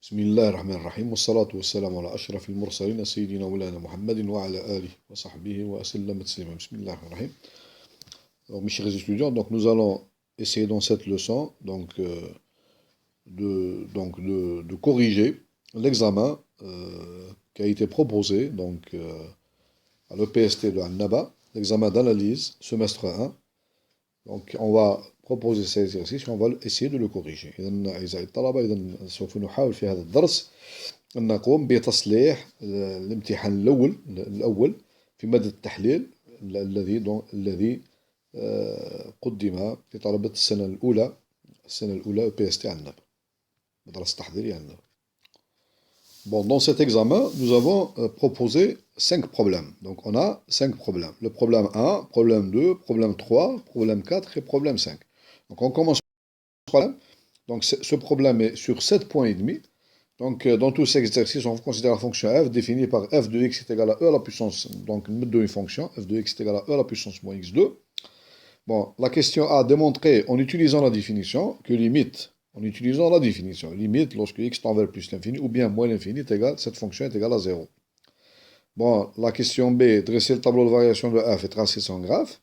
بسم الله الرحمن الرحيم والصلاة والسلام على أشرف المرسلين سيدنا مولانا محمد وعلى آله وصحبه وسلم تسليما. بسم الله الرحمن الرحيم. Alors, mes chers étudiants, donc nous allons essayer dans cette leçon de corriger l'examen qui a été proposé à l'EPST de Annaba, l'examen d'analyse semestre 1. Donc on va proposer cet exercice et on va essayer de le corriger. إذا أعزائي الطلبة، إذا سوف نحاول في هذا الدرس أن نقوم بتصليح الامتحان الأول في مادة التحليل الذي قدم لطلبة السنة الأولى EPST عندنا مدرسة تحضيرية عندنا. Bon, dans cet examen, nous avons proposé 5 problèmes. Donc on a 5 problèmes. Le problème 1, problème 2, problème 3, problème 4 et problème 5. Donc on commence par le problème. Donc ce problème est sur 7 points et demi. Donc dans tous ces exercices, on considère la fonction f définie par f de x est égal à e à la puissance. Donc nous mettons une fonction, f de x est égal à e à la puissance moins x2. Bon, la question A, démontrer en utilisant la définition que limite, limite lorsque x tend vers plus l'infini ou bien moins l'infini est égal, cette fonction est égale à 0. Bon, la question B, dresser le tableau de variation de f et tracer son graphe.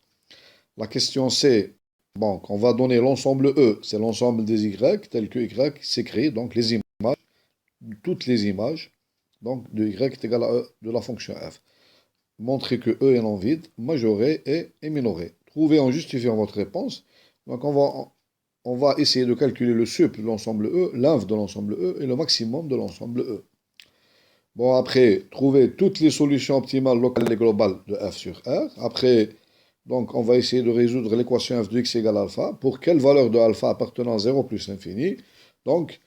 La question C, bon, on va donner l'ensemble E, c'est l'ensemble des y, tel que y s'écrit, donc les images, toutes les images, donc de y est égal à E de la fonction f. Montrer que E est non vide, majoré et minoré. Trouvez en justifiant votre réponse. Donc on va essayer de calculer le sup de l'ensemble E, l'inf de l'ensemble E et le maximum de l'ensemble E. Bon, après, trouver toutes les solutions optimales locales et globales de f sur R. Après, donc on va essayer de résoudre l'équation f de x égale alpha. Pour quelle valeur de alpha appartenant à 0 plus l'infini? Donc,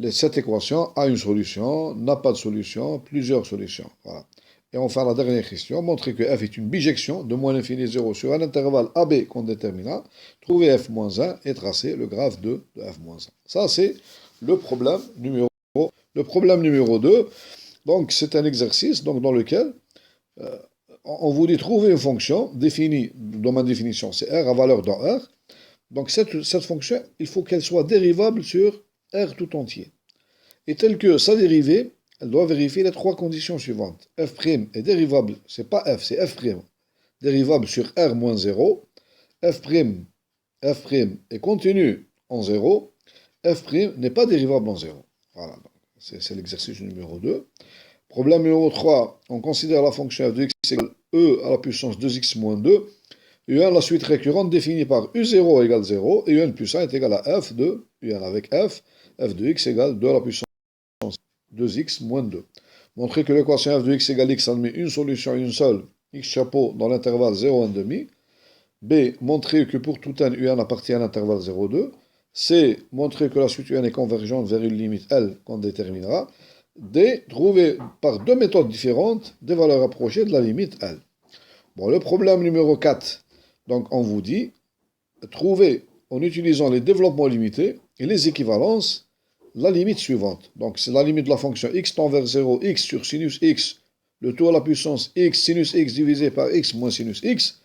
cette équation a une solution, n'a pas de solution, plusieurs solutions. Voilà. Et enfin, la dernière question, montrer que f est une bijection de moins l'infini 0 sur un intervalle AB qu'on détermina. Trouver f moins 1 et tracer le graphe de f moins 1. Ça, c'est le problème numéro 2. Le problème numéro 2, donc c'est un exercice donc, dans lequel on vous dit trouver une fonction définie, dans ma définition, c'est r à valeur dans R. Donc cette fonction, il faut qu'elle soit dérivable sur R tout entier. Et telle que sa dérivée, elle doit vérifier les 3 conditions suivantes. f' est dérivable, c'est pas f, c'est f', dérivable sur R moins 0, f' est contenu en 0, f' n'est pas dérivable en 0. Voilà, c'est l'exercice numéro 2. Problème numéro 3, on considère la fonction f de x égale e à la puissance 2x moins 2, un la suite récurrente définie par u0 égale 0, et un plus 1 est égal à f de un avec f de x égale 2 à la puissance 2x moins 2. Montrer que l'équation f de x égale x admet une solution une seule, x chapeau dans l'intervalle 0, 1,5. B, montrer que pour tout n, un appartient à l'intervalle 0, 2. C, montrer que la suite un est convergente vers une limite L qu'on déterminera. D, trouver par 2 méthodes différentes des valeurs approchées de la limite L. Bon, le problème numéro 4, donc on vous dit, trouver en utilisant les développements limités et les équivalences, la limite suivante. Donc c'est la limite de la fonction x tend vers 0, x sur sinus x, le tout à la puissance x, sinus x divisé par x moins sinus x.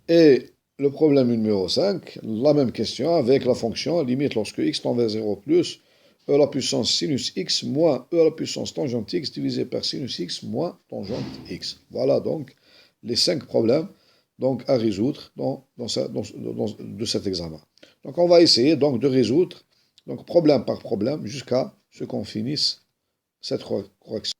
Et le problème numéro 5, la même question avec la fonction limite lorsque x tend vers 0 plus e à la puissance sinus x moins e à la puissance tangente x divisé par sinus x moins tangente x. Voilà donc les 5 problèmes donc, à résoudre de cet examen. Donc on va essayer donc de résoudre donc, problème par problème jusqu'à ce qu'on finisse cette correction.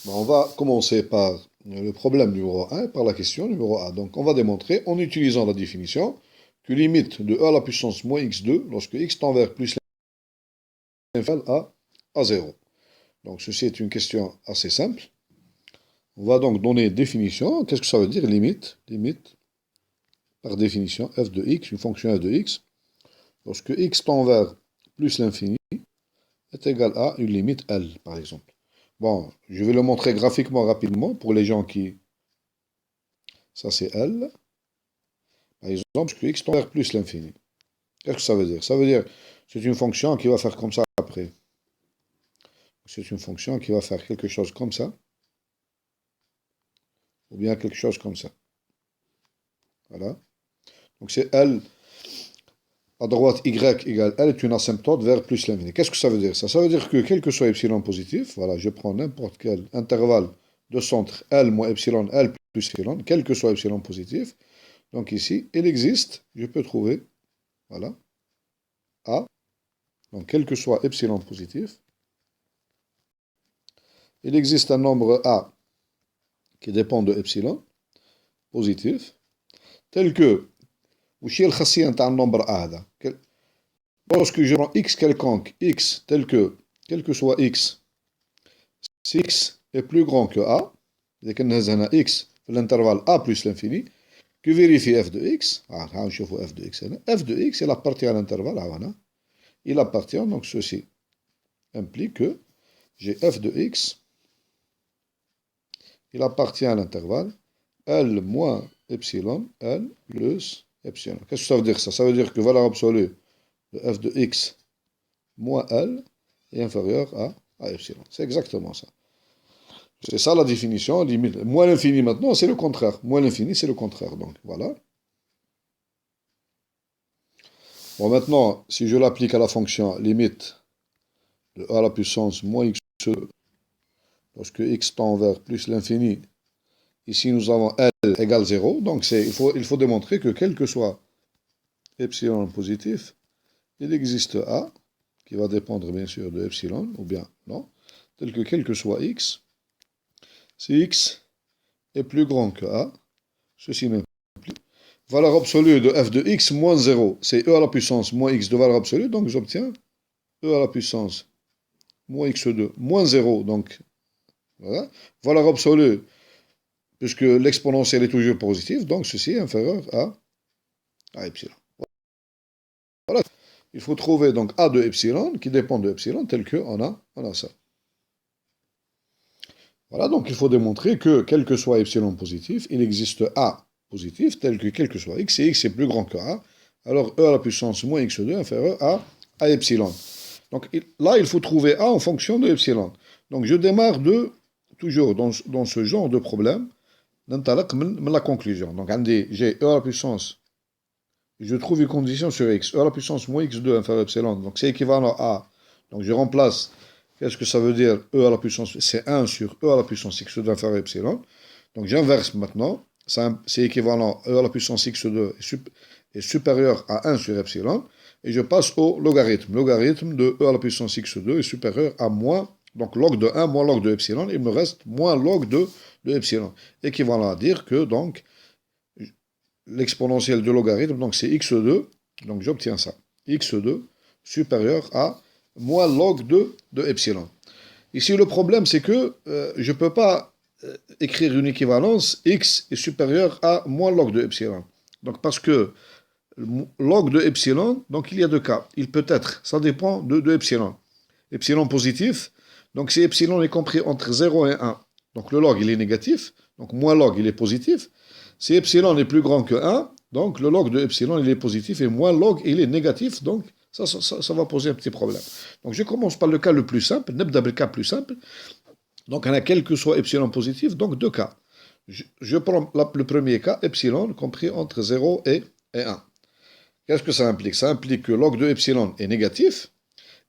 Bon, on va commencer par le problème numéro 1, par la question numéro A. Donc on va démontrer en utilisant la définition que limite de e à la puissance moins x2 lorsque x tend vers plus l'infini à 0. Donc ceci est une question assez simple. On va donc donner définition. Qu'est-ce que ça veut dire limite? Limite, par définition, f de x, une fonction f de x, lorsque x tend vers plus l'infini, est égal à une limite L, par exemple. Bon, je vais le montrer graphiquement rapidement pour les gens qui... Ça, c'est L. Par exemple, lorsque x tend vers plus l'infini. Qu'est-ce que ça veut dire? Ça veut dire c'est une fonction qui va faire comme ça après. C'est une fonction qui va faire quelque chose comme ça. Ou bien quelque chose comme ça. Voilà. Donc c'est L à droite y égale L est une asymptote vers plus l'infini. Qu'est-ce que ça veut dire ça? Ça veut dire que quel que soit epsilon positif, voilà, je prends n'importe quel intervalle de centre L moins epsilon, L plus epsilon, quel que soit epsilon positif, donc ici, il existe, je peux trouver, voilà, A, donc quel que soit epsilon positif, il existe un nombre A qui dépend de epsilon positif, tel que, وش هي الخاصية نتاع النمبر A هذا؟ lorsque je prends x quelconque, x tel que, quel que soit x, si x est plus grand que A, إذا كان هنا x في l'intervalle A plus l'infini, que vérifie f de x, نشوفوا f de x هنا, f de x il appartient à l'intervalle هنا, il appartient, donc ceci implique que j'ai f de x, il appartient à l'intervalle L moins epsilon, L plus epsilon. Qu'est-ce que ça veut dire ça? Ça veut dire que valeur absolue de f de x moins L est inférieure à epsilon. C'est exactement ça. C'est ça la définition, limite. Moins l'infini maintenant, c'est le contraire. Moins l'infini, c'est le contraire. Donc, voilà. Bon, maintenant, si je l'applique à la fonction limite de a à la puissance moins x2, lorsque x tend vers plus l'infini, ici nous avons L égale 0. Donc, il faut démontrer que quel que soit epsilon positif, il existe A, qui va dépendre bien sûr de epsilon, ou bien non, tel que quel que soit x, si x est plus grand que A, ceci m'implique valeur absolue de f de x moins 0, c'est e à la puissance moins x de valeur absolue, donc j'obtiens e à la puissance moins x2 moins 0, donc voilà, valeur absolue, puisque l'exponentielle est toujours positive, donc ceci est inférieur à epsilon. Voilà. Il faut trouver donc A de epsilon qui dépend de epsilon tel qu'on a ça. Voilà, donc il faut démontrer que quel que soit epsilon positif, il existe A positif tel que quel que soit x, et x est plus grand que A, alors E à la puissance moins x2 inférieur à epsilon. Donc là, il faut trouver A en fonction de epsilon. Donc je démarre toujours dans ce genre de problème, la conclusion. Donc j'ai E à la puissance, je trouve une condition sur x, E à la puissance moins x2 inférieur à epsilon, donc c'est équivalent à A. Donc je remplace. Qu'est-ce que ça veut dire E à la puissance? C'est 1 sur E à la puissance x2 inférieur à epsilon. Donc j'inverse maintenant. C'est équivalent E à la puissance x2 est supérieur à 1 sur epsilon. Et je passe au logarithme. Logarithme de E à la puissance x2 est supérieur à moins, donc log de 1 moins log de epsilon. Il me reste moins log de epsilon. Équivalent à dire que donc l'exponentielle de logarithme, donc c'est x2. Donc j'obtiens ça. x2 supérieur à moins log de epsilon. Ici, le problème, c'est que je ne peux pas écrire une équivalence, x est supérieur à moins log de epsilon. Donc, parce que log de epsilon, donc il y a deux cas. Il peut être, ça dépend de epsilon. Epsilon positif, donc si epsilon est compris entre 0 et 1, donc le log, il est négatif, donc moins log, il est positif. Si epsilon est plus grand que 1, donc le log de epsilon, il est positif, et moins log, il est négatif, donc ça va poser un petit problème. Donc je commence par le cas le plus simple, le cas plus simple. Donc on a quel que soit epsilon positif, donc deux cas. Je prends le premier cas, epsilon compris entre 0 et 1. Qu'est-ce que ça implique? Ça implique que log de epsilon est négatif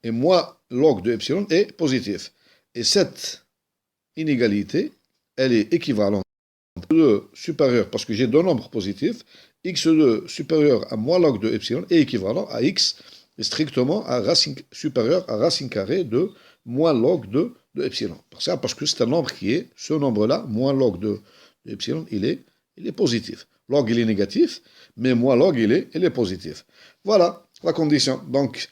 et moins log de epsilon est positif. Et cette inégalité, elle est équivalente à x2 supérieur, parce que j'ai deux nombres positifs, x2 supérieur à moins log de epsilon est équivalent à x est strictement à racine supérieure à racine carrée de moins log de epsilon. Parce que c'est un nombre qui est, ce nombre-là, moins log de epsilon, il est positif. Log, il est négatif, mais moins log, il est positif. Voilà la condition. Donc,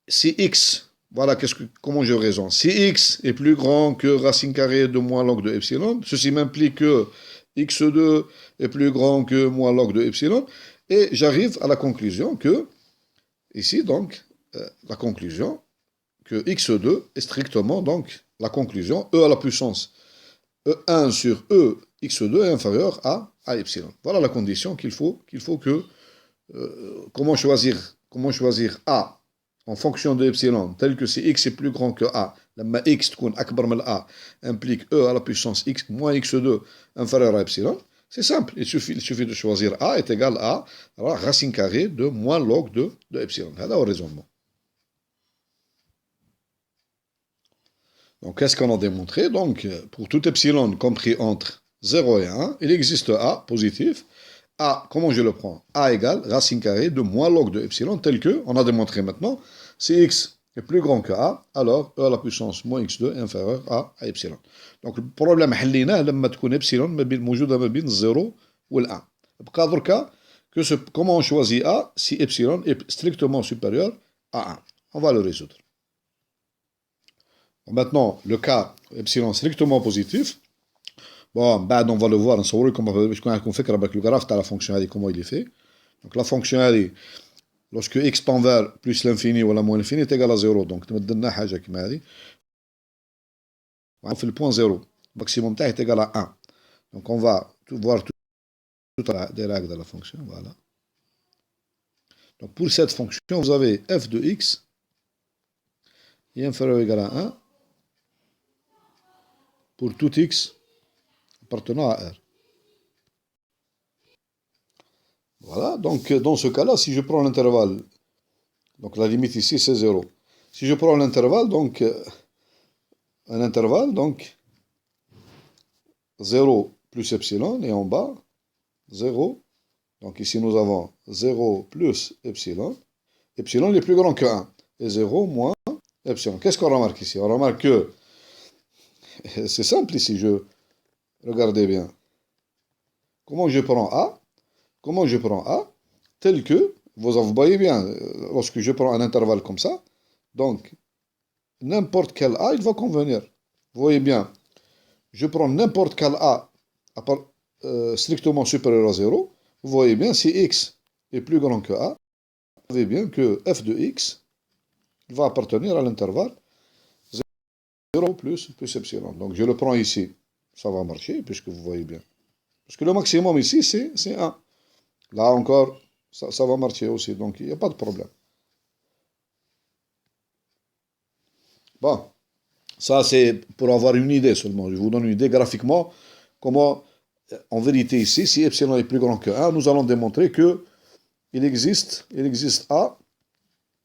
si x, voilà comment je raisonne. Si x est plus grand que racine carrée de moins log de epsilon, ceci m'implique que x2 est plus grand que moins log de epsilon, et j'arrive à la conclusion que ici, donc, la conclusion que x2 est strictement, donc, la conclusion, e à la puissance e1 sur e x2 est inférieur à epsilon. Voilà la condition qu'il faut que... comment choisir a en fonction de epsilon, tel que si x est plus grand que a, لما x تكون أكبر من a implique e à la puissance x moins x2 inférieur à epsilon. C'est simple, il suffit de choisir A est égal à alors, racine carrée de moins log de epsilon. Voilà le raisonnement. Donc, qu'est-ce qu'on a démontré? Donc, pour tout epsilon compris entre 0 et 1, il existe A positif. A, comment je le prends? A égale racine carrée de moins log de epsilon, tel que, on a démontré maintenant, si x est plus grand que A, alors E à la puissance moins x2 est inférieur à epsilon. Donc, le problème, حليناه لما تكون epsilon موجودة ما بين 0 و 1. بقى دركا comment on choisit A si epsilon est strictement supérieur à 1. On va le résoudre. Maintenant, le cas epsilon strictement positif, bon, bah, on va le voir, on va le graphe de la fonction comment il est fait. Donc la fonction lorsque x tend vers plus l'infini ou la moins l'infini est égal à 0. Donc on fait le point 0. Le maximum est égal à 1. Donc on va voir toutes les règles de la fonction. Voilà. Donc pour cette fonction, vous avez f de x est inférieur ou égal à 1 pour tout x appartenant à R. Voilà, donc dans ce cas-là, si je prends l'intervalle, donc la limite ici c'est 0. Si je prends l'intervalle, donc un intervalle, donc 0 plus epsilon, et en bas, 0. Donc ici nous avons 0 plus epsilon. Epsilon est plus grand que 1. Et 0 moins epsilon. Qu'est-ce qu'on remarque ici? On remarque que c'est simple ici, regardez bien. Comment je prends A? Comment je prends A? Tel que, vous voyez bien, lorsque je prends un intervalle comme ça, donc n'importe quel A, il va convenir. Vous voyez bien, je prends n'importe quel A strictement supérieur à 0. Vous voyez bien, si x est plus grand que A, vous voyez bien que f de x va appartenir à l'intervalle 0 plus epsilon. Donc je le prends ici, ça va marcher, puisque vous voyez bien. Parce que le maximum ici, c'est 1. Là encore, ça va marcher aussi, donc il n'y a pas de problème. Bon, ça c'est pour avoir une idée seulement. Je vous donne une idée graphiquement comment, en vérité ici, si epsilon est plus grand que 1, nous allons démontrer que il existe A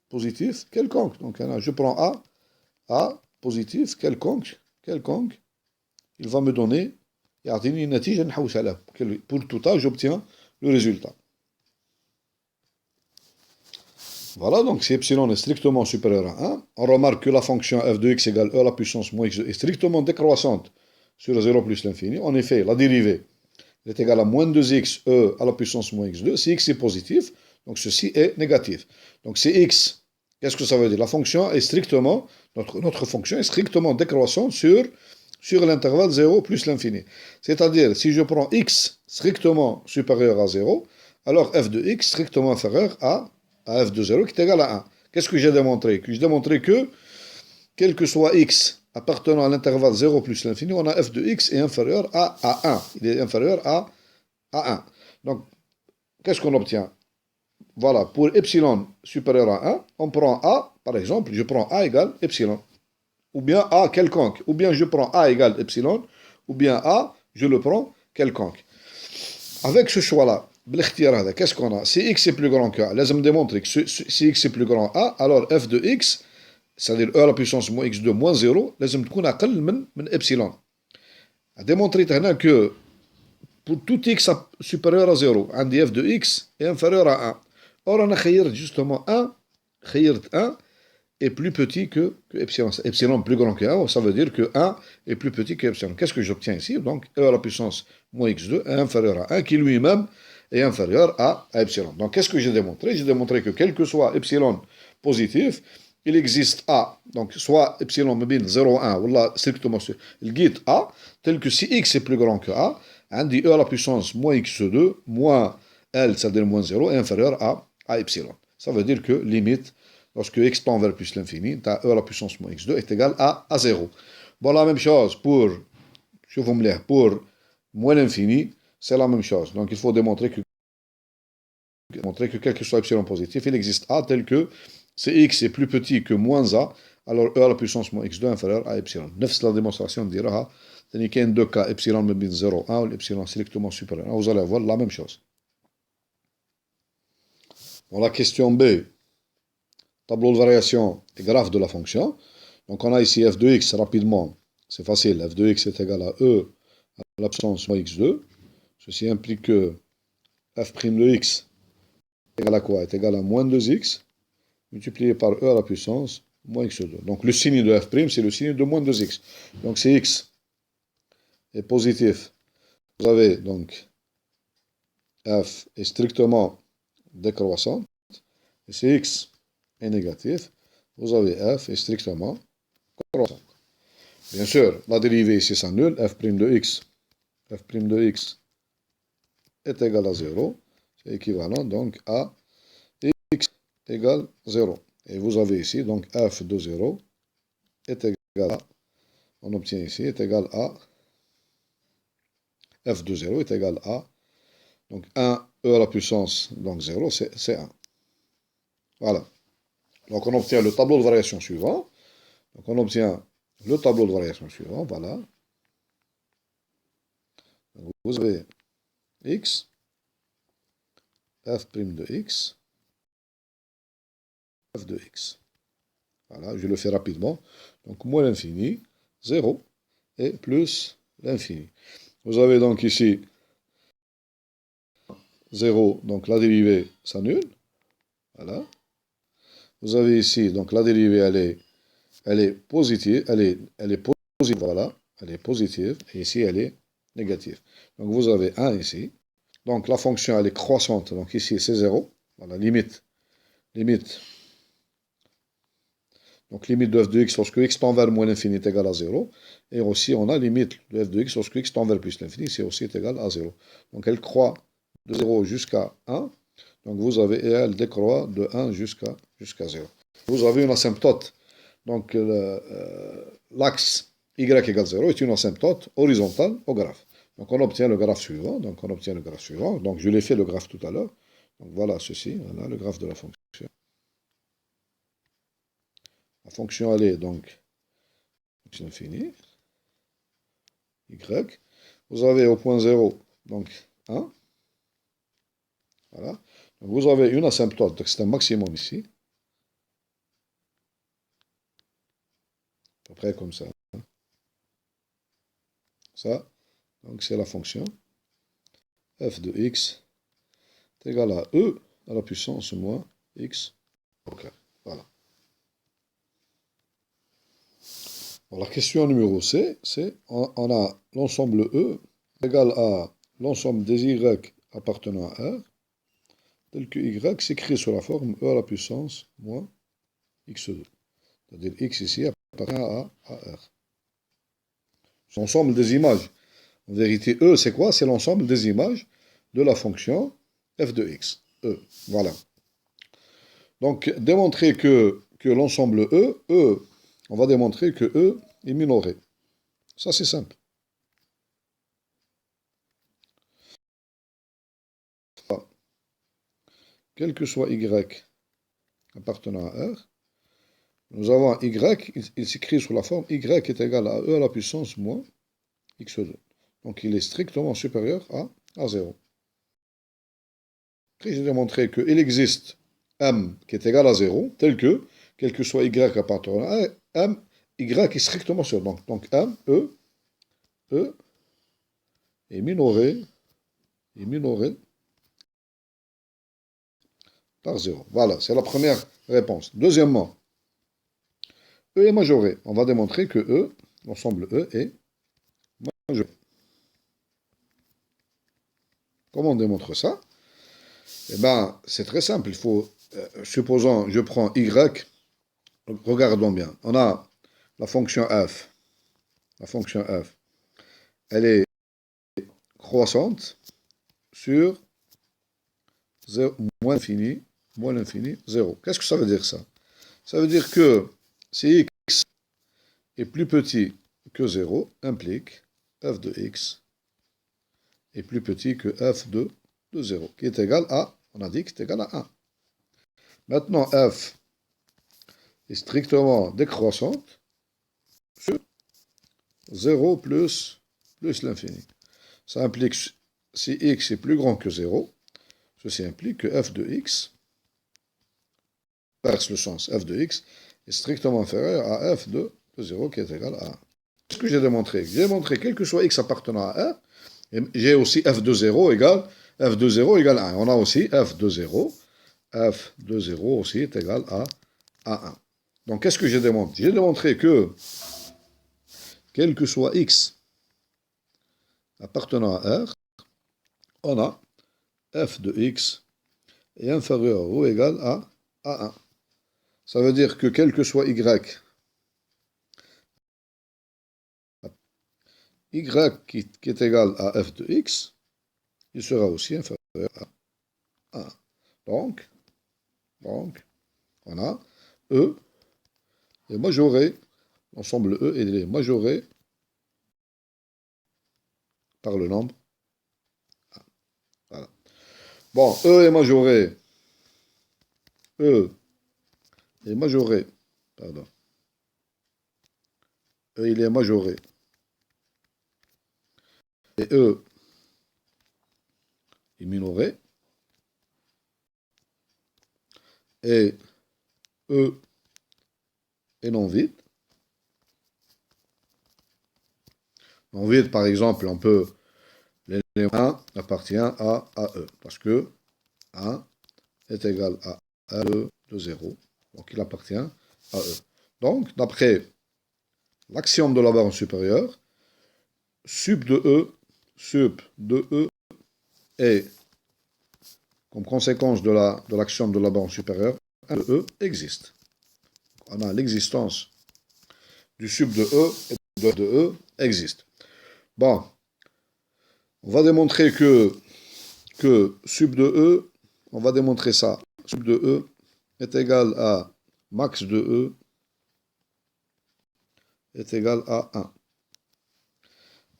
positif quelconque. Donc je prends A positif quelconque, il va me donner, pour tout A, j'obtiens le résultat. Voilà, donc si epsilon est strictement supérieur à 1, on remarque que la fonction f de x égale e à la puissance moins x2 est strictement décroissante sur 0 plus l'infini. En effet, la dérivée est égale à moins 2x e à la puissance moins x2. Si x est positif, donc ceci est négatif. Donc c'est x. Qu'est-ce que ça veut dire? La fonction est strictement, notre fonction est strictement décroissante sur l'intervalle 0 plus l'infini. C'est-à-dire, si je prends x strictement supérieur à 0, alors f de x strictement inférieur à f de 0 qui est égal à 1. Qu'est-ce que j'ai démontré? J'ai démontré que, quel que soit x appartenant à l'intervalle 0 plus l'infini, on a f de x est inférieur à 1. Il est inférieur à 1. Donc, qu'est-ce qu'on obtient? Voilà, pour epsilon supérieur à 1, on prend A, par exemple, je prends A égale epsilon. Ou bien A quelconque. Ou bien je prends A égale epsilon. Ou bien A, je le prends quelconque. Avec ce choix-là, qu'est-ce qu'on a? Si x est plus grand que A, laisse-moi démontrer que si x est plus grand que A, alors f de x, c'est-à-dire e à la puissance moins x2 moins 0, laisse-moi تكون أقل من epsilon. A démontré que pour tout x supérieur à 0, عندي f de x est inférieur à 1. Or, on a خيرت justement 1, خيرت 1 est plus petit que epsilon. Epsilon plus grand que 1, ça veut dire que 1 est plus petit que epsilon. Qu'est-ce que j'obtiens ici? Donc, e à la puissance moins x2 est inférieur à 1, qui lui-même est inférieur à epsilon. Donc, qu'est-ce que j'ai démontré? J'ai démontré que quel que soit epsilon positif, il existe A, donc soit epsilon mobile 0,1 ou là strictement il guide A, tel que si x est plus grand que A, on dit E à la puissance moins x2 moins L, c'est-à-dire moins 0, est inférieur à epsilon. Ça veut dire que limite, lorsque x tend vers plus l'infini, E à la puissance moins x2 est égal à 0. Bon, la même chose pour, je vous me lire, pour moins l'infini, c'est la même chose. Donc il faut démontrer que quel que soit epsilon positif, il existe A tel que si x est plus petit que moins A, alors E à la puissance moins x2 inférieur à epsilon. Nefs la démonstration dira Il y a deux cas, epsilon de 0, 1 ou l'epsilon strictement supérieur. Vous allez avoir la même chose. Bon, la question B, tableau de variation et graphe de la fonction. Donc on a ici f de x rapidement, c'est facile, f de x est égal à e à la puissance moins x2. Ceci implique que f' de x est égal à quoi? Est égal à moins 2x multiplié par e à la puissance moins x2. Donc le signe de f', c'est le signe de moins 2x. Donc si x est positif, vous avez donc f est strictement décroissante. Et si x est négatif, vous avez f est strictement croissante. Bien sûr, la dérivée ici s'annule, f' de x est égal à 0. C'est équivalent donc à x égale 0. Et vous avez ici donc f de 0 est égal à, on obtient ici, est égal à, f de 0 est égal à, donc 1 e à la puissance, donc 0, c'est 1. Voilà. Donc on obtient le tableau de variation suivant. Donc on obtient le tableau de variation suivant, voilà. Donc vous avez x, f' de x, f de x. Voilà, je le fais rapidement. Donc moins l'infini, 0, et plus l'infini. Vous avez donc ici 0, donc la dérivée s'annule. Voilà. Vous avez ici, donc la dérivée, elle est positive, elle est positive, voilà, elle est positive, et ici elle est négative. Donc vous avez 1 ici. Donc la fonction, elle est croissante, donc ici c'est 0. Voilà, limite. Donc limite de f de x lorsque x tend vers moins l'infini est égal à 0. Et aussi on a limite de f de x lorsque x tend vers plus l'infini, c'est aussi égal à 0. Donc elle croît de 0 jusqu'à 1. Donc vous avez, et elle décroît de 1 jusqu'à 0. Vous avez une asymptote. Donc l'axe y égale 0 est une asymptote horizontale au graphe. Donc on obtient le graphe suivant. Donc je l'ai fait le graphe tout à l'heure. Donc voilà ceci, voilà le graphe de la fonction. La fonction elle est donc infinie. Y. Vous avez au point 0, donc 1. Voilà. Donc vous avez une asymptote, donc c'est un maximum ici. À peu près comme ça. Ça, donc c'est la fonction f de x est égal à e à la puissance moins x au carré. Voilà. Bon, la question numéro C, c'est on a l'ensemble E égal à l'ensemble des y appartenant à R, tel que y s'écrit sous la forme e à la puissance moins x2. C'est-à-dire x ici appartient à R. C'est l'ensemble des images. En vérité, E, c'est quoi? C'est l'ensemble des images de la fonction f de x. E, voilà. Donc, démontrer que l'ensemble E, on va démontrer que E est minoré. Ça, c'est simple. Quel que soit y appartenant à R, nous avons y, il s'écrit sous la forme y est égal à e à la puissance moins x2. Donc il est strictement supérieur à 0. Après, j'ai démontré qu'il existe m qui est égal à 0, tel que, quel que soit y appartenant à R, m, y est strictement supérieur. Donc m, e est minoré par 0. Voilà, c'est la première réponse. Deuxièmement, E est majoré. On va démontrer que E, l'ensemble E est majoré. Comment on démontre ça? Eh bien, c'est très simple. Il faut, supposons, je prends Y, regardons bien. On a la fonction f. La fonction f, elle est croissante sur 0, moins l'infini, 0. Qu'est-ce que ça veut dire ça? Ça veut dire que si x est plus petit que 0, implique f de x est plus petit que f de 0, qui est égal à, on a dit que c'est égal à 1. Maintenant, f est strictement décroissante sur 0 plus plus l'infini. Ça implique, si x est plus grand que 0, ceci implique que f de x, inverse le sens, f de x est strictement inférieur à f de 0 qui est égal à 1. Qu'est-ce que j'ai démontré? J'ai démontré, quel que soit x appartenant à R, j'ai aussi f de 0 égale 1. On a aussi f de 0 aussi est égal à 1. Donc, qu'est-ce que j'ai démontré? J'ai démontré que, quel que soit x appartenant à R, on a f de x est inférieur ou égal à 1. Ça veut dire que quel que soit y qui est égal à f de x, il sera aussi inférieur à 1. Donc, on a E est majoré, l'ensemble E il est majoré par le nombre 1. Voilà. Bon, E est majoré, pardon, E il est majoré, et E est minoré, et E est non vide. Non vide, par exemple, on peut, l'élément 1 appartient à E, parce que 1 est égal à E de 0, donc il appartient à E. Donc, d'après l'axiome de la barre supérieure, sup de E est, comme conséquence de l'axiome de la barre supérieure, 1 de E existe. On a l'existence du sup de E et de E existe. Bon, on va démontrer que sup de E, on va démontrer ça. Sup de E est égal à max de E est égal à 1.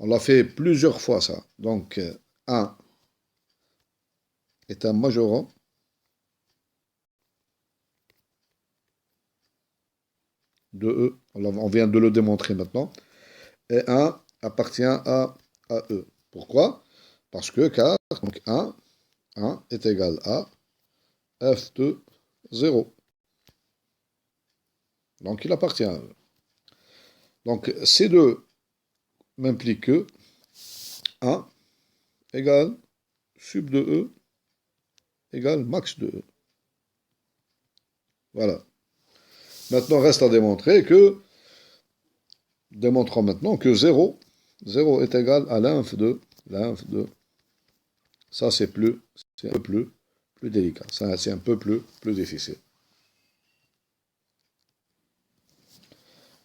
On l'a fait plusieurs fois ça. Donc 1 est un majorant de E. On vient de le démontrer maintenant. Et 1 appartient à E. Pourquoi? Parce que car donc 1 est égal à f de 0. Donc il appartient à E. Donc ces deux m'impliquent que 1 égale sup de E égale max de E. Voilà. Maintenant, reste à démontrer que, démontrons maintenant que 0 est égal à l'inf de, ça c'est un peu plus délicat, c'est un peu plus difficile.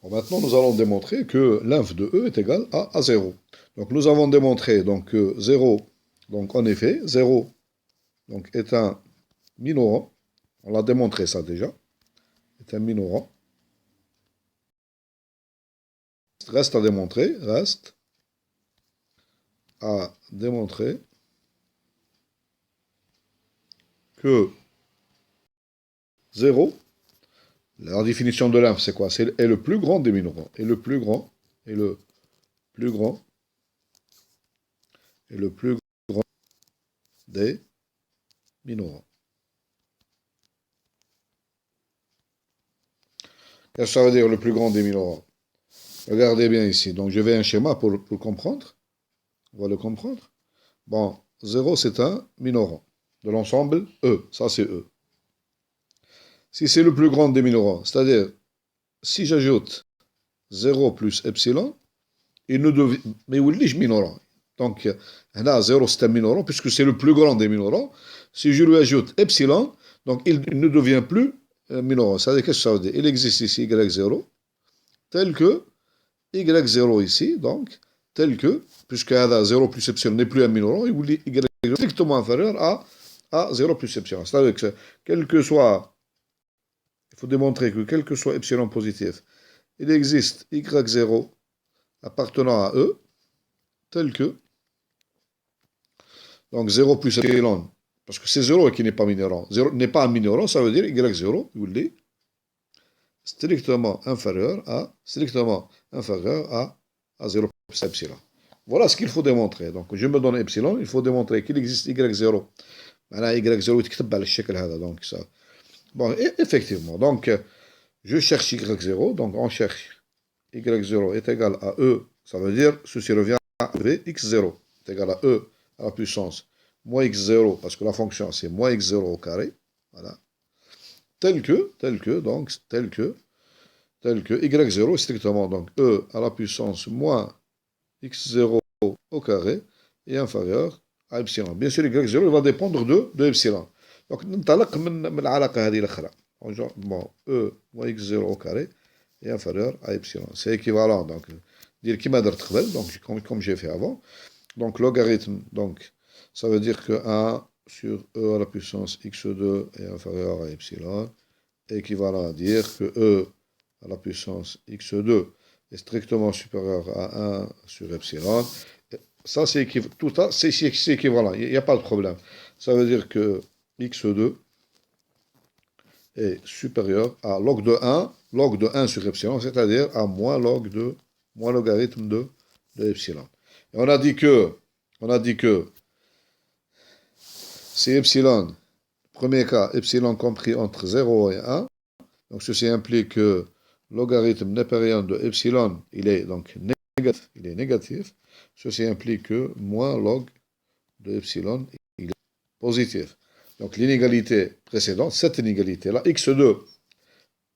Bon, maintenant, nous allons démontrer que l'inf de E est égal à 0. Donc, nous avons démontré donc, que 0, donc en effet, 0 donc, est un minorant. On l'a démontré ça déjà. Est un minorant. Reste à démontrer que 0, la définition de l'inf, c'est quoi? Est le plus grand des minorants. Et le plus grand des minorants. Qu'est-ce que ça veut dire le plus grand des minorants? Regardez bien ici. Donc je vais un schéma pour comprendre. On va le comprendre. Bon, 0 c'est un minorant de l'ensemble E. Ça c'est E. Si c'est le plus grand des minorants, c'est-à-dire si j'ajoute 0 plus epsilon, il ne devient... Mais où est-ce minorant? Donc, là, 0 c'est un minorant, puisque c'est le plus grand des minorants. Si je lui ajoute epsilon, donc il ne devient plus minorant. C'est-à-dire, qu'est-ce que ça veut dire? Il existe ici y0, tel que y0 ici, donc, tel que, puisque là, 0 plus epsilon n'est plus un minorant, il est y0 strictement inférieur à 0 plus epsilon. C'est-à-dire que, quel que soit, il faut démontrer que quel que soit epsilon positif, il existe y0 appartenant à E, tel que, donc 0 plus epsilon, parce que c'est 0 qui n'est pas minorant. 0 n'est pas un minorant, ça veut dire y0, il est strictement inférieur à 0 plus epsilon. Voilà ce qu'il faut démontrer. Donc, je me donne epsilon, il faut démontrer qu'il existe y0. Voilà, y0 يتكتب على الشكل هذا. Donc, ça. Bon, effectivement. Donc, je cherche y0. Donc, on cherche y0 est égal à e. Ça veut dire, ceci revient à x0 est égal à e à la puissance moins x0, parce que la fonction, c'est moins x0 au carré. Voilà. Donc, tel que y0 strictement, donc e à la puissance moins x0 au carré est inférieur à epsilon. Bien sûr, y0 il va dépendre de epsilon. Donc, ننطلق من العلاقة هذه الأخرى. Bon, e moins x0 au carré est inférieur à epsilon. C'est équivalent. Donc, dire qui m'a donc comme j'ai fait avant. Donc, logarithme, donc, ça veut dire que 1 sur e à la puissance x2 est inférieur à epsilon. Équivalent à dire que e à la puissance x2 est strictement supérieur à 1 sur epsilon. Ça, c'est équivalent. Tout ça, c'est équivalent. Il n'y a pas de problème. Ça veut dire que x2 est supérieur à log de 1 sur epsilon, c'est-à-dire à moins logarithme de epsilon. Et on a dit que si epsilon, premier cas, epsilon compris entre 0 et 1, donc ceci implique que logarithme népérien de epsilon, il est donc négatif. Ceci implique que moins log de epsilon, il est positif. Donc l'inégalité précédente, cette inégalité-là, x2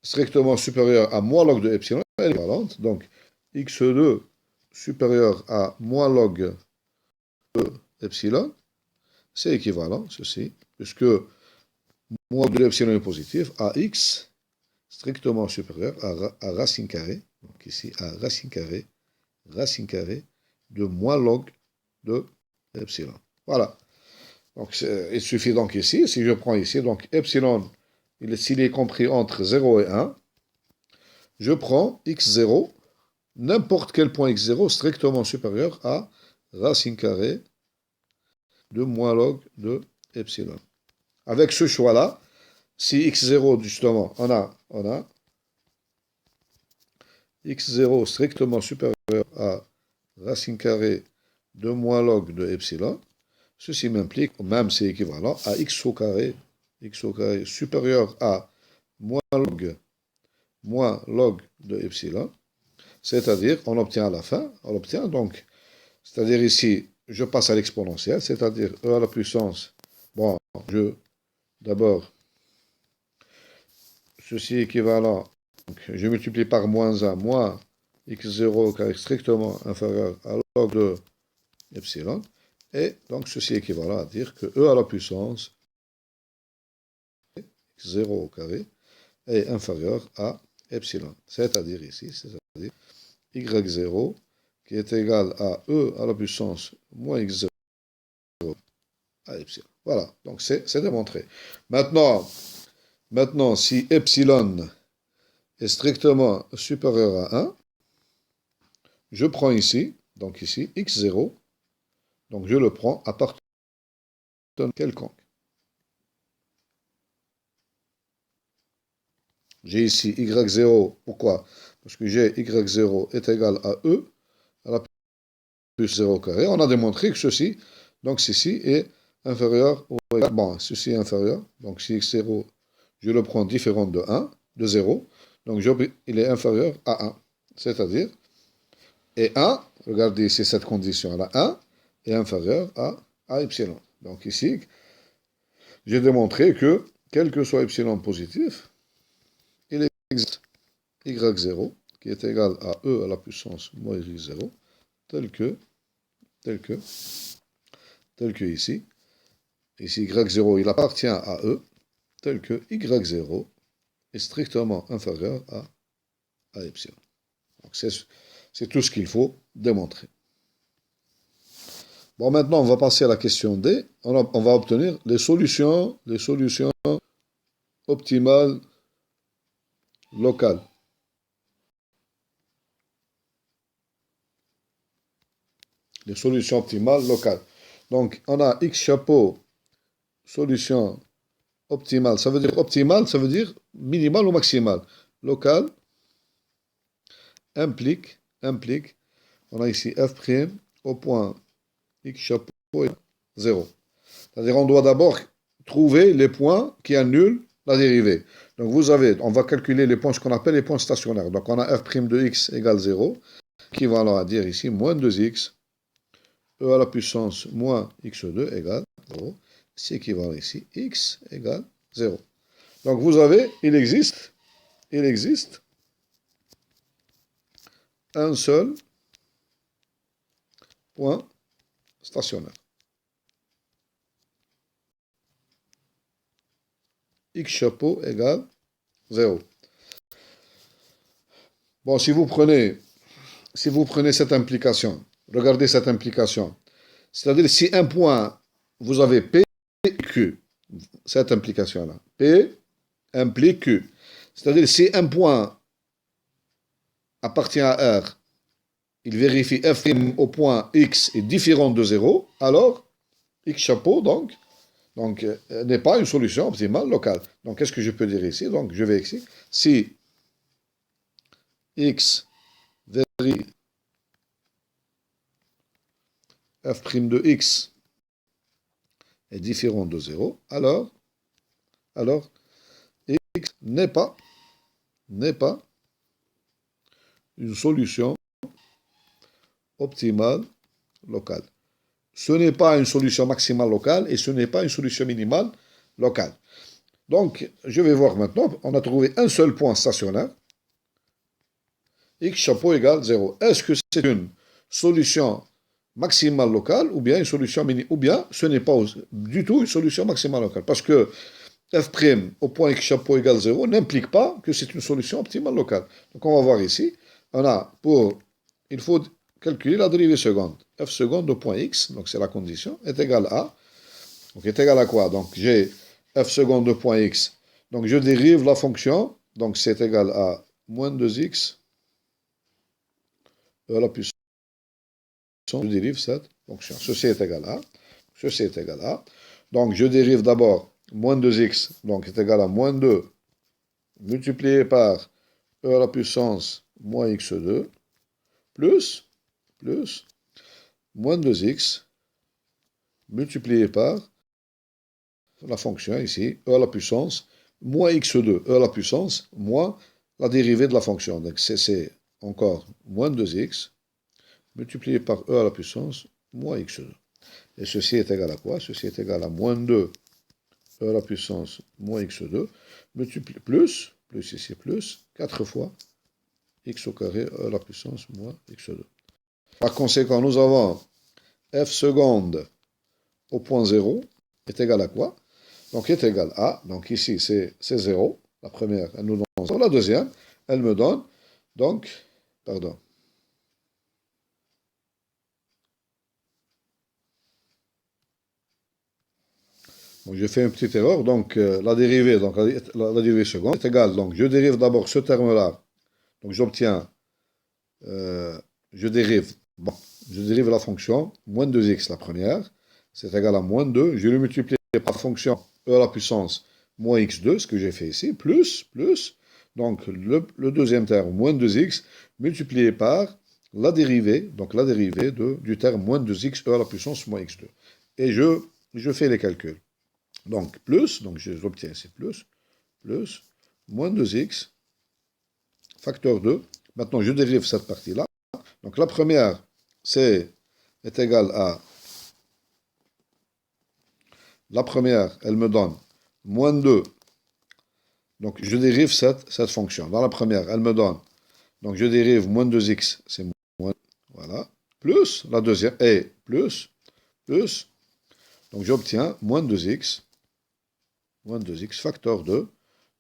strictement supérieur à moins log de epsilon, elle est équivalente. Donc x2 supérieur à moins log de epsilon, c'est équivalent, ceci, puisque moins log de epsilon est positif, à x strictement supérieur à racine carrée, donc ici à racine carrée de moins log de epsilon. Voilà. Donc, il suffit donc ici, si je prends ici, donc epsilon, s'il est compris entre 0 et 1, je prends x0, n'importe quel point x0 strictement supérieur à racine carrée de moins log de epsilon. Avec ce choix-là, si x0, justement, on a x0 strictement supérieur à racine carrée de moins log de epsilon, ceci m'implique, même c'est équivalent, à x au carré supérieur à moins log de epsilon, c'est-à-dire, on obtient à la fin, donc, c'est-à-dire ici, je passe à l'exponentielle, c'est-à-dire e à la puissance, bon, d'abord, ceci est équivalent, donc, je multiplie par moins 1, moins x0 carré strictement inférieur à log de epsilon, et donc ceci est équivalent à dire que e à la puissance x0 au carré est inférieur à epsilon, c'est-à-dire ici, c'est-à-dire y0 qui est égal à e à la puissance moins x0 à epsilon. Voilà, donc c'est démontré. Maintenant, si epsilon est strictement supérieur à 1, je prends ici, donc ici, x0, donc je le prends à partir d'un quelconque. J'ai ici y0, pourquoi? Parce que j'ai y0 est égal à e à la plus 0 carré. On a démontré que ceci, donc ceci est inférieur ou égal. Bon, ceci est inférieur, donc si x0, je le prends différent de 1, de 0, donc il est inférieur à 1. C'est-à-dire, et 1, regardez ici cette condition-là, 1 est inférieur à epsilon. Donc ici, j'ai démontré que, quel que soit epsilon positif, il existe y0 qui est égal à e à la puissance moins y0, tel que ici. Ici, y0, il appartient à e, tel que y0 est strictement inférieur à epsilon. Donc c'est tout ce qu'il faut démontrer. Bon, maintenant, on va passer à la question D. On va obtenir les solutions optimales locales. Les solutions optimales locales. Donc, on a X chapeau, solution optimale. Ça veut dire optimale, ça veut dire minimal ou maximal. Local implique, on a ici f', au point x chapeau est 0. C'est-à-dire on doit d'abord trouver les points qui annulent la dérivée. Donc vous avez, on va calculer les points, ce qu'on appelle les points stationnaires. Donc on a f' de x égale 0, équivalent à dire ici moins 2x, e à la puissance moins x2 égale 0. C'est équivalent ici, x égale 0. Donc vous avez, il existe un seul point stationnaire. X chapeau égale 0. Bon, si vous prenez cette implication, regardez cette implication. C'est-à-dire si un point, vous avez P et Q, cette implication-là. P implique Q. C'est-à-dire si un point appartient à R, il vérifie F' au point X est différent de 0, alors X chapeau, donc n'est pas une solution optimale locale. Donc, qu'est-ce que je peux dire ici? Donc, je vais ici. Si X vérifie F' de X est différent de 0, alors X n'est pas une solution optimale locale. Ce n'est pas une solution maximale locale et ce n'est pas une solution minimale locale. Donc, je vais voir maintenant, on a trouvé un seul point stationnaire, x chapeau égale 0. Est-ce que c'est une solution maximale locale ou bien une solution minimale, ou bien ce n'est pas du tout une solution maximale locale, parce que f' au point x chapeau égale 0 n'implique pas que c'est une solution optimale locale. Donc on va voir ici, il faut calculer la dérivée seconde. F seconde au point x, donc c'est la condition, est égal à, donc est égal à quoi? Donc j'ai f seconde au point x, donc je dérive la fonction, donc c'est égal à moins 2x à la puissance, je dérive cette fonction. Ceci est égal à, ceci est égal à, donc je dérive d'abord moins 2x, donc est égal à moins 2 multiplié par e à la puissance moins x2, plus moins 2x multiplié par la fonction ici, e à la puissance moins x2, e à la puissance moins la dérivée de la fonction. Donc c'est encore moins 2x multiplié par e à la puissance moins x2. Et ceci est égal à quoi? Ceci est égal à moins 2 e à la puissance moins x2, multiplié plus ici, plus 4 fois x au carré e à la puissance moins x2. Par conséquent, nous avons f seconde au point 0 est égal à quoi? Donc, est égal à, donc ici, c'est 0. La première, elle nous donne 0. La deuxième, elle me donne, donc, pardon. Donc, j'ai fait une petite erreur. Donc, la dérivée seconde est égale. Donc, je dérive d'abord ce terme-là. Donc, j'obtiens, je dérive la fonction moins 2x, la première. C'est égal à moins 2. Je le multiplie par la fonction e à la puissance moins x2, ce que j'ai fait ici, plus, donc le deuxième terme, moins 2x, multiplié par la dérivée, donc la dérivée du terme moins 2x e à la puissance moins x2. Et je fais les calculs. Donc, plus, donc j'obtiens ici plus, moins 2x, facteur 2. Maintenant, je dérive cette partie-là. Donc, la première, est égale à, la première, elle me donne moins 2. Donc, je dérive cette fonction. Dans la première, elle me donne, donc je dérive moins 2x, c'est moins, voilà, plus, la deuxième, et plus, donc j'obtiens moins 2x, facteur 2,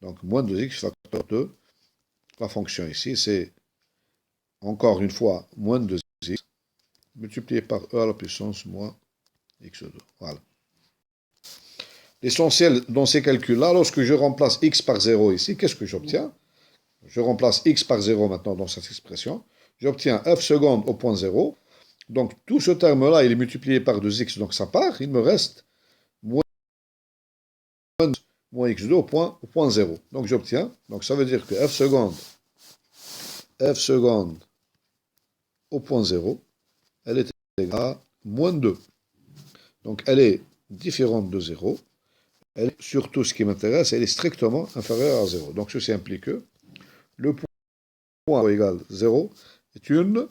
donc moins 2x facteur 2, la fonction ici, c'est, encore une fois, moins 2x, multiplié par e à la puissance moins x2, voilà. L'essentiel dans ces calculs-là, lorsque je remplace x par 0 ici, qu'est-ce que j'obtiens? Je remplace x par 0 maintenant dans cette expression. J'obtiens f seconde au point 0. Donc tout ce terme-là, il est multiplié par 2x, donc ça part. Il me reste moins x2 au point 0. Donc j'obtiens, donc ça veut dire que f seconde au point 0, elle est égale à moins 2. Donc elle est différente de 0. Elle, surtout ce qui m'intéresse, elle est strictement inférieure à 0. Donc ceci implique que le point égale 0 est une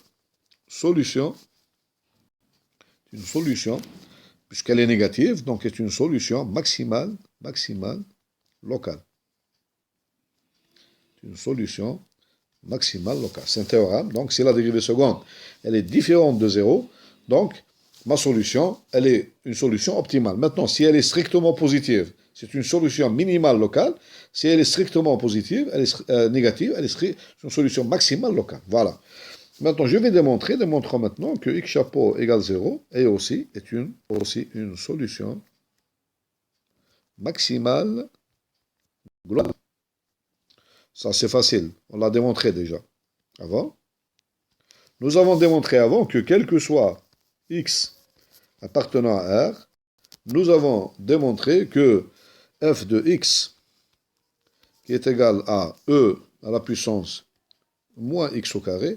solution, puisqu'elle est négative, donc est une solution maximale locale. Une solution maximale locale. C'est un théorème, donc si la dérivée seconde, elle est différente de 0, donc ma solution, elle est une solution optimale. Maintenant, si elle est strictement positive, c'est une solution minimale locale. Si elle est strictement positive, elle est négative, elle est une solution maximale locale. Voilà. Maintenant, je vais démontrer maintenant que x chapeau égale 0 est aussi une solution maximale globale. Ça, c'est facile. On l'a démontré déjà avant. Nous avons démontré avant que quel que soit x appartenant à R, nous avons démontré que f de x qui est égal à e à la puissance moins x au carré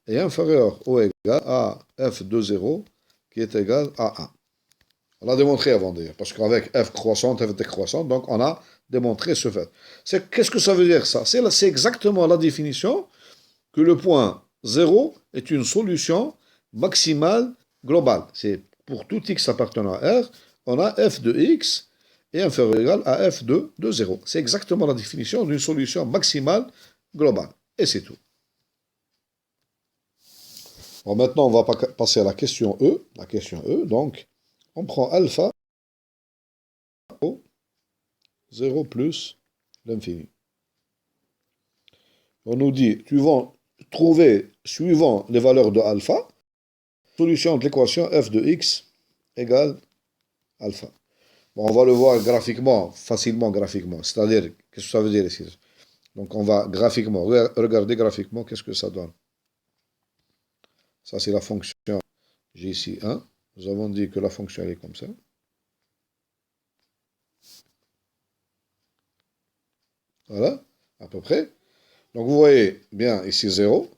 est inférieur ou égal à f de 0 qui est égal à 1. On l'a démontré avant d'ailleurs, parce qu'avec f croissante, f décroissante, donc on a démontré ce fait. Qu'est-ce que ça veut dire ça? C'est exactement la définition que le point 0 est une solution maximale globale. C'est pour tout x appartenant à R, on a f de x est inférieur ou égal à f de 0. C'est exactement la définition d'une solution maximale globale. Et c'est tout. Bon, maintenant, on va passer à la question E. La question E, donc, on prend alpha au 0 plus l'infini. On nous dit, tu vas trouver, suivant les valeurs de alpha, solution de l'équation f de x égale alpha. Bon, on va le voir graphiquement, facilement graphiquement. C'est-à-dire, qu'est-ce que ça veut dire ici? Donc, on va graphiquement, regarder graphiquement, qu'est-ce que ça donne. Ça, c'est la fonction. J'ai ici 1. Nous avons dit que la fonction, elle est comme ça. Voilà, à peu près. Donc, vous voyez bien ici 0.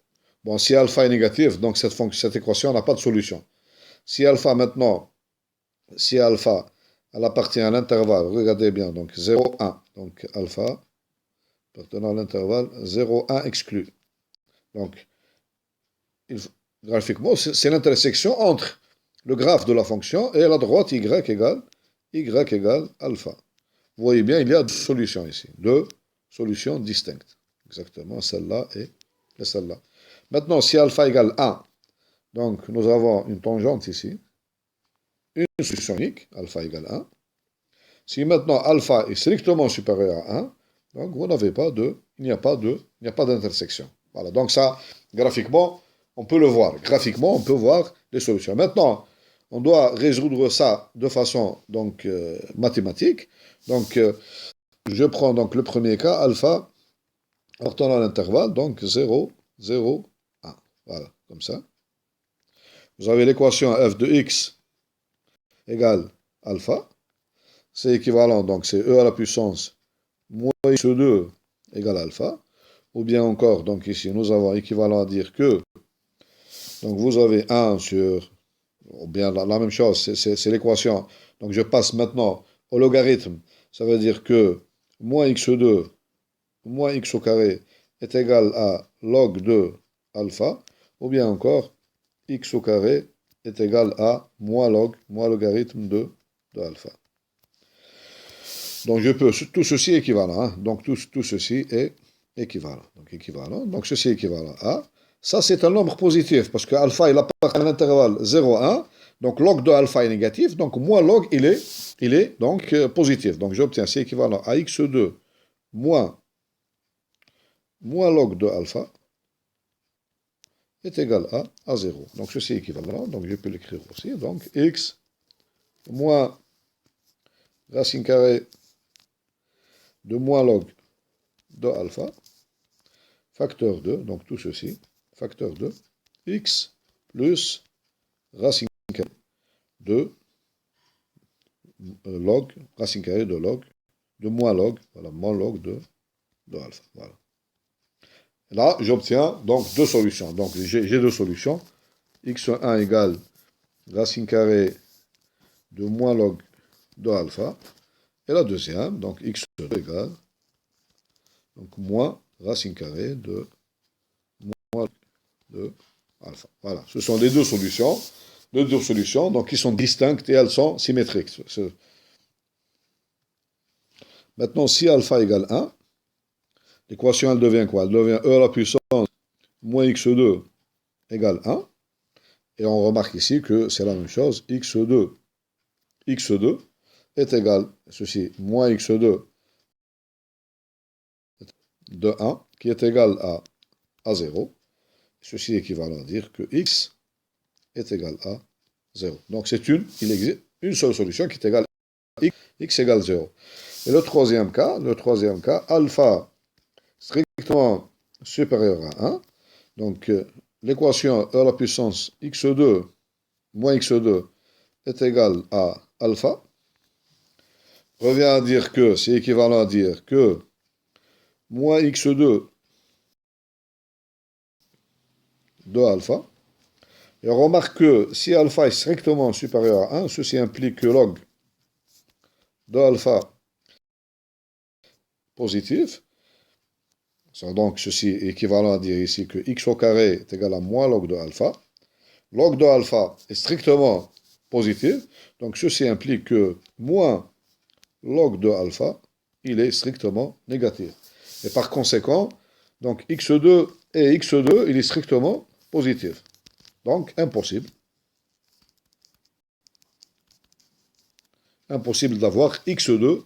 Bon, si alpha est négatif, donc cette équation n'a pas de solution. Si alpha, maintenant, si alpha, elle appartient à l'intervalle, regardez bien, donc 0, 1. Donc, alpha, appartenant à l'intervalle 0, 1 exclu. Donc, graphiquement, c'est l'intersection entre le graphe de la fonction et la droite y égale alpha. Vous voyez bien, il y a deux solutions ici, deux solutions distinctes. Exactement, celle-là et celle-là. Maintenant, si alpha égale 1, donc nous avons une tangente ici, une solution unique, alpha égale 1. Si maintenant alpha est strictement supérieur à 1, donc vous n'avez pas de, il n'y a pas d'intersection. Voilà, donc ça, graphiquement, on peut le voir. Graphiquement, on peut voir les solutions. Maintenant, on doit résoudre ça de façon donc mathématique. Donc, je prends donc le premier cas, alpha, appartenant à l'intervalle, donc 0, 0, 1. Voilà, comme ça. Vous avez l'équation f de x égale alpha. C'est équivalent, donc c'est e à la puissance moins x2 égale alpha. Ou bien encore, donc ici, nous avons équivalent à dire que, donc vous avez 1 sur, ou bien la même chose, c'est l'équation. Donc je passe maintenant au logarithme. Ça veut dire que moins x2 moins x au carré est égal à log de alpha, ou bien encore x au carré est égal à moins logarithme de alpha. Donc je peux, tout ceci est équivalent, hein? Donc tout ceci est équivalent. Donc ceci est équivalent à, ça c'est un nombre positif, parce que alpha il appartient à l'intervalle 0, 1, donc log de alpha est négatif, donc moins log il est donc positif. Donc j'obtiens, c'est équivalent à x2 moins log de alpha est égal à 0. Donc ceci est équivalent, donc je peux l'écrire aussi. Donc x moins racine carrée de moins log de alpha, facteur 2, donc tout ceci, facteur 2, x plus racine carrée de log, racine carrée de log, de moins log, voilà, moins log de alpha. Voilà. Là, j'obtiens donc deux solutions. Donc j'ai deux solutions. x1 égale racine carrée de moins log de alpha. Et la deuxième, donc x2 égale donc moins racine carrée de moins de alpha. Voilà, ce sont les deux solutions. Les deux solutions, donc qui sont distinctes et elles sont symétriques. Maintenant, si alpha égale 1, l'équation elle devient quoi? Elle devient e à la puissance moins x2 égale 1. Et on remarque ici que c'est la même chose. x2 est égal, ceci, moins x2 de 1, qui est égal à 0. Ceci est équivalent à dire que x est égal à 0. Donc il existe une seule solution qui est égale à x égale 0. Et le troisième cas, alpha strictement supérieur à 1. Donc l'équation e à la puissance x2 moins x2 est égal à alpha. Revient à dire que c'est équivalent à dire que moins x2 de alpha. Et on remarque que si alpha est strictement supérieur à 1, ceci implique que log de alpha positif. Donc ceci est équivalent à dire ici que x au carré est égal à moins log de alpha. Log de alpha est strictement positif. Donc ceci implique que moins log de alpha, il est strictement négatif. Et par conséquent, donc x2 et x2, il est strictement positif. Donc, impossible. Impossible d'avoir x2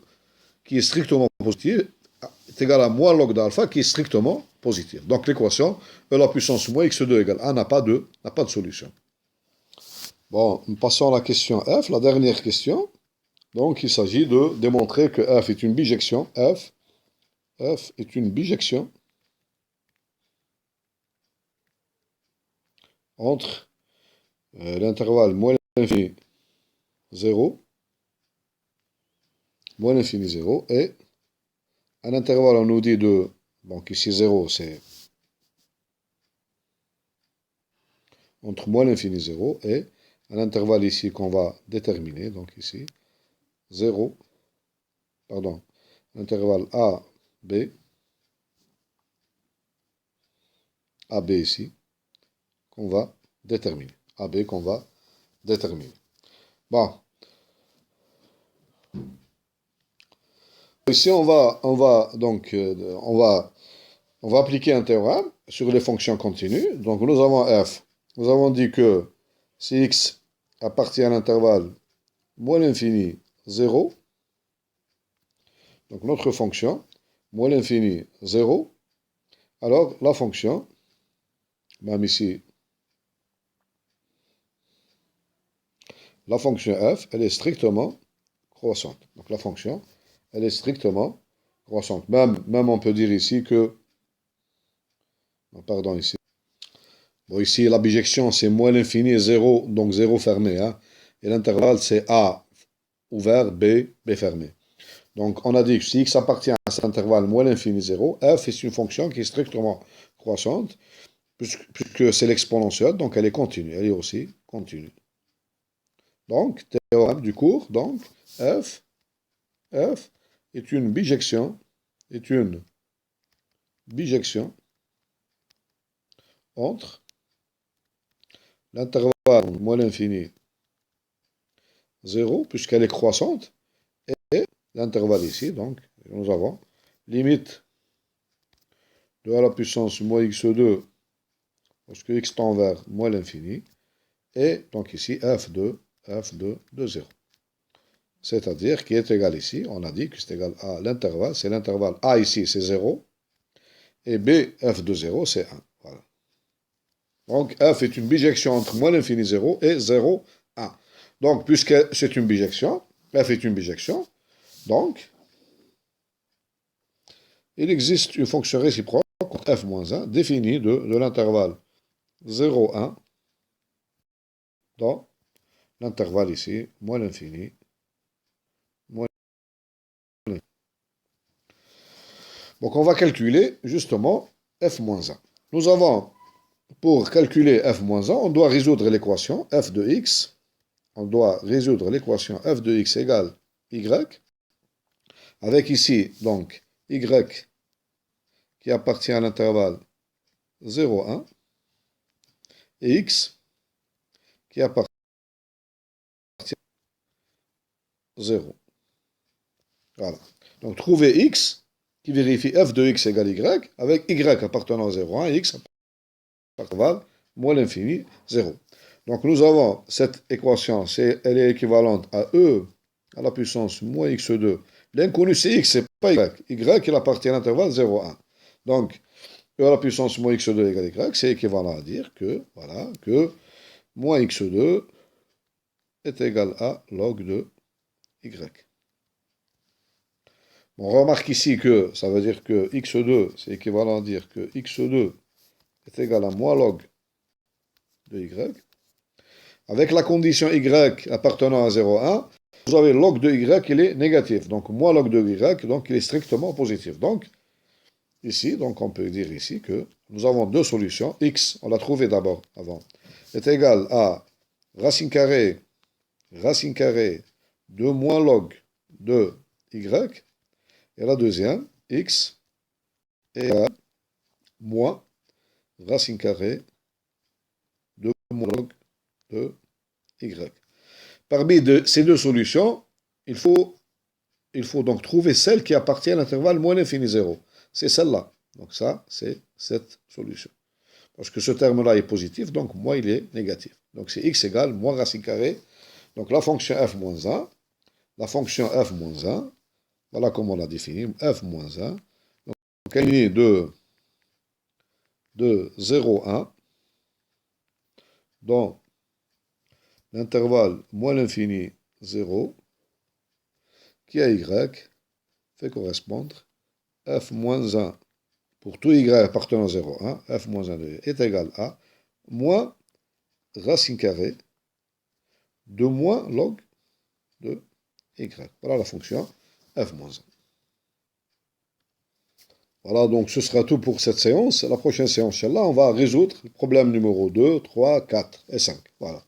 qui est strictement positif est égal à moins log d'alpha qui est strictement positif. Donc, l'équation e la puissance moins x2 égale 1 n'a pas de solution. Bon, nous passons à la question F, la dernière question. Donc, il s'agit de démontrer que F est une bijection. F est une bijection entre l'intervalle moins l'infini 0, moins l'infini 0, et un intervalle, on nous dit de, donc ici 0, c'est entre moins l'infini 0, et un intervalle ici qu'on va déterminer, donc ici, 0, pardon, intervalle A, B ici, qu'on va déterminer. AB qu'on va déterminer. Bon. Ici, on va appliquer un théorème sur les fonctions continues. Donc, nous avons f. Nous avons dit que si x appartient à l'intervalle moins l'infini 0, donc notre fonction, moins l'infini 0, alors la fonction, même ici, la fonction f, elle est strictement croissante. Donc la fonction, elle est strictement croissante. Même on peut dire ici que, pardon, ici. Bon, ici, la bijection, c'est moins l'infini et 0, donc 0 fermé. Hein, et l'intervalle, c'est A ouvert, B fermé. Donc, on a dit que si x appartient à cet intervalle moins l'infini 0, f est une fonction qui est strictement croissante, puisque c'est l'exponentielle, donc elle est continue. Elle est aussi continue. Donc, théorème du cours, donc, f est une bijection, entre l'intervalle moins l'infini 0, puisqu'elle est croissante, et l'intervalle ici, donc, nous avons limite de a la puissance moins x2, lorsque x tend vers moins l'infini, et donc ici f de 0. C'est-à-dire qui est égal ici, on a dit que c'est égal à l'intervalle, c'est l'intervalle A ici, c'est 0, et B, f de 0, c'est 1. Voilà. Donc f est une bijection entre moins l'infini 0 et 0, 1. Donc, puisque c'est une bijection, f est une bijection, donc, il existe une fonction réciproque, f moins 1, définie de l'intervalle 0, 1, dans l'intervalle ici, moins l'infini, donc on va calculer justement f-1. Nous avons, pour calculer f-1, on doit résoudre l'équation f de x on doit résoudre l'équation f de x égale y, avec ici, donc, y qui appartient à l'intervalle 0, 1, et x qui appartient à 0. Voilà. Donc, trouver x qui vérifie f de x égale y, avec y appartenant à 0, 1, et x appartenant à moins l'infini, 0. Donc, nous avons cette équation, elle est équivalente à e à la puissance moins x2. L'inconnu, c'est x, c'est pas y. Y, il appartient à l'intervalle 0, 1. Donc, e à la puissance moins x2 égale y, c'est équivalent à dire que, voilà, que moins x2 est égal à log de y. On remarque ici que ça veut dire que x2, c'est équivalent à dire que x2 est égal à moins log de y. Avec la condition y appartenant à 0, 1, vous avez log de y, il est négatif. Donc, moins log de y, donc il est strictement positif. Donc, ici, donc on peut dire ici que nous avons deux solutions. X, on l'a trouvé d'abord, avant, est égal à racine carrée de moins log de y. Et la deuxième, x est égal à moins racine carrée de moins log de y. Parmi ces deux solutions, il faut donc trouver celle qui appartient à l'intervalle moins l'infini 0. C'est celle-là. Donc ça, c'est cette solution. Parce que ce terme-là est positif, donc moins il est négatif. Donc c'est x égale moins racine carrée. Donc la fonction f moins 1, la fonction f moins 1, voilà comment on l'a défini, f moins 1. Donc elle est de 0, 1, dans l'intervalle moins l'infini 0, qui à y fait correspondre f moins 1 pour tout y appartenant à 0, 1, f moins 1 de y est égal à moins racine carrée de moins log de y. Voilà la fonction f moins 1. Voilà, donc ce sera tout pour cette séance. La prochaine séance, Inch'Allah, on va résoudre le problème numéro 2, 3, 4 et 5. Voilà.